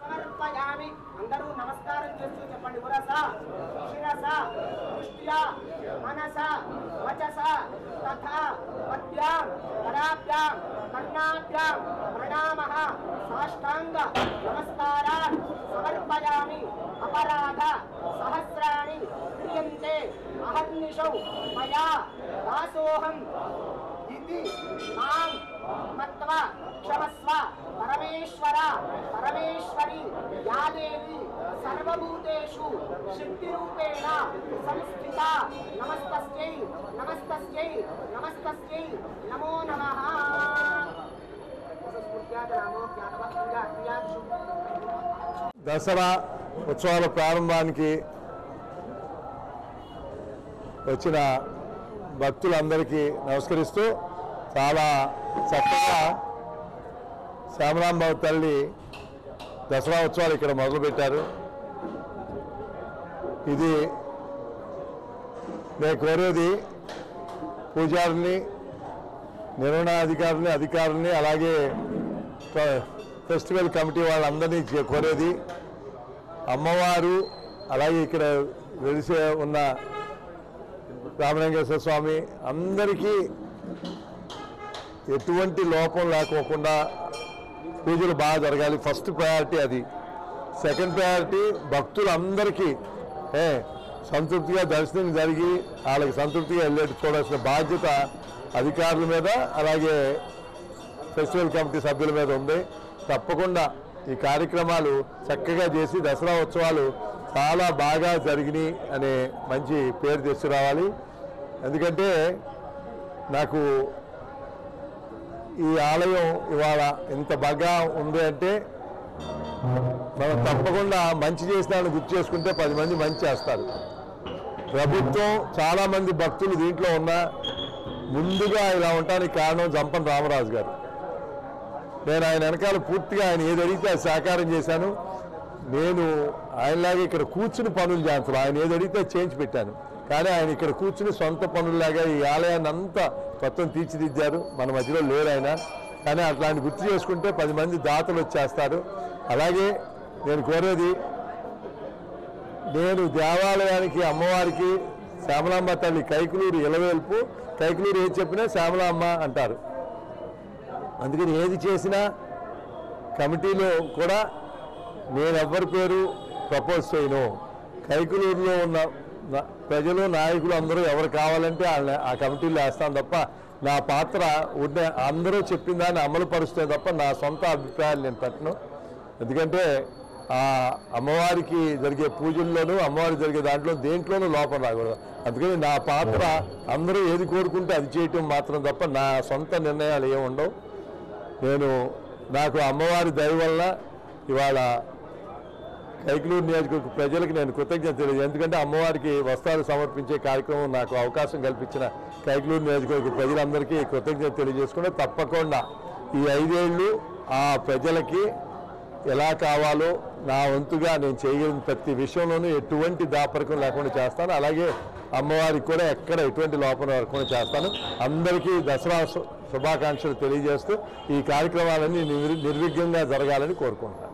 సమర్పయామి అందరూ నమస్కారం చేస్తూ చెప్పండి ఉరస శిరస దృష్ట్యా మనస వచస తథా పద్భ్యాం కరాభ్యాం కర్ణాభ్యాం ప్రణామః సాష్టాంగ నమస్కారాన్ సమర్పయామి అపరాధ సహస్రాణి క్రియంతే అహర్నిశౌ మయా దాసోహం इति मां मत्वा क्षमस्व परमेश्वर परमेश्वरी या देवी सर्वभूतेषु शक्तिरूपेण संस्थिता नमस्तस्यै नमस्तस्यै नमस्तस्यै नमो नमः। దసరా ఉత్సవాల ప్రారంభానికి వచ్చిన భక్తులందరికీ నమస్కరిస్తూ చాలా చక్కగా శ్యామలాంబ తల్లి దసరా ఉత్సవాలు ఇక్కడ మొదలుపెట్టారు. ఇది నేను కోరేది పూజారిని, నిర్వహణాధికారులని, అధికారులని, అలాగే ఫెస్టివల్ కమిటీ వాళ్ళందరినీ కోరేది అమ్మవారు, అలాగే ఇక్కడ వెలిసే ఉన్న రామలింగేశ్వర స్వామి అందరికీ ఎటువంటి లోపం లేకోకుండా పూజలు బాగా జరగాలి. ఫస్ట్ ప్రయారిటీ అది. సెకండ్ ప్రయారిటీ భక్తులందరికీ సంతృప్తిగా దర్శనం జరిగి వాళ్ళకి సంతృప్తిగా వెళ్ళేట్టు చూడాల్సిన బాధ్యత అధికారుల మీద, అలాగే ఫెస్టివల్ కమిటీ సభ్యుల మీద ఉంది. తప్పకుండా ఈ కార్యక్రమాలు చక్కగా చేసి దసరా ఉత్సవాలు చాలా బాగా జరిగినాయి అనే మంచి పేరు తీసుకురావాలి. ఎందుకంటే నాకు ఈ ఆలయం ఇవాళ ఇంత బాగా ఉంది అంటే మనం తప్పకుండా మంచి చేసినాన్ని గుర్తు చేసుకుంటే 10 మంది మంచి చేస్తారు. ప్రభుత్వం చాలామంది భక్తులు దీంట్లో ఉన్న ముందుగా ఇలా ఉండడానికి కారణం జంపన రామరాజు గారు. నేను ఆయన వెనకాల పూర్తిగా ఆయన ఏది అడిగితే అది సాకారం చేశాను. నేను ఆయనలాగా ఇక్కడ కూర్చుని పనులు చేస్తాను. ఆయన ఏది అడిగితే చేయించి పెట్టాను. కానీ ఆయన ఇక్కడ కూర్చుని సొంత పనుల్లాగా ఈ ఆలయాన్ని అంతా మొత్తం తీర్చిదిద్దారు. మన మధ్యలో లేరు ఆయన. కానీ అట్లాంటి గుర్తు చేసుకుంటే 10 మంది దాతలు వచ్చేస్తారు. అలాగే నేను కోరేది, నేను దేవాలయానికి అమ్మవారికి శ్యామలాంబ తల్లి కైకులూరు ఇలవేల్పు, కైకులూరు ఏది చెప్పినా శ్యామలాంబ అంటారు. అందుకని ఏది చేసినా కమిటీలో కూడా నేను ఎవరి పేరు ప్రపోజ్ చేయను. కైకులూరులో ఉన్న ప్రజలు, నాయకులు అందరూ ఎవరు కావాలంటే ఆ కమిటీలో వేస్తాను తప్ప నా పాత్ర అందరూ చెప్పిన దాన్ని అమలు పరుస్తే తప్ప నా సొంత అభిప్రాయాలు నేను పెట్టను. ఎందుకంటే ఆ అమ్మవారికి జరిగే పూజల్లోనూ, అమ్మవారికి జరిగే దాంట్లో దేంట్లోనూ లోపం రాకూడదు. అందుకని నా పాత్ర అందరూ ఏది కోరుకుంటే అది చేయటం మాత్రం తప్ప నా సొంత నిర్ణయాలు ఏమి ఉండవు. నాకు అమ్మవారి దయ వల్ల ఇవాళ కైకులూరు నియోజకవర్గ ప్రజలకు నేను కృతజ్ఞత తెలియదు. ఎందుకంటే అమ్మవారికి వస్త్రాలు సమర్పించే కార్యక్రమం నాకు అవకాశం కల్పించిన కైకులూరు నియోజకవర్గ ప్రజలందరికీ కృతజ్ఞత తెలియజేసుకుంటే తప్పకుండా ఈ 5 ఏళ్ళు ఆ ప్రజలకి ఎలా కావాలో నా వంతుగా నేను చేయగలిగిన ప్రతి విషయంలోనూ ఎటువంటి దాపరికం లేకుండా చేస్తాను. అలాగే అమ్మవారికి కూడా ఎక్కడ ఎటువంటి లోపం లేకుండా చేస్తాను. అందరికీ దసరా శుభాకాంక్షలు తెలియజేస్తూ ఈ కార్యక్రమాలన్నీ నిర్విఘ్నంగా జరగాలని కోరుకుంటున్నాను.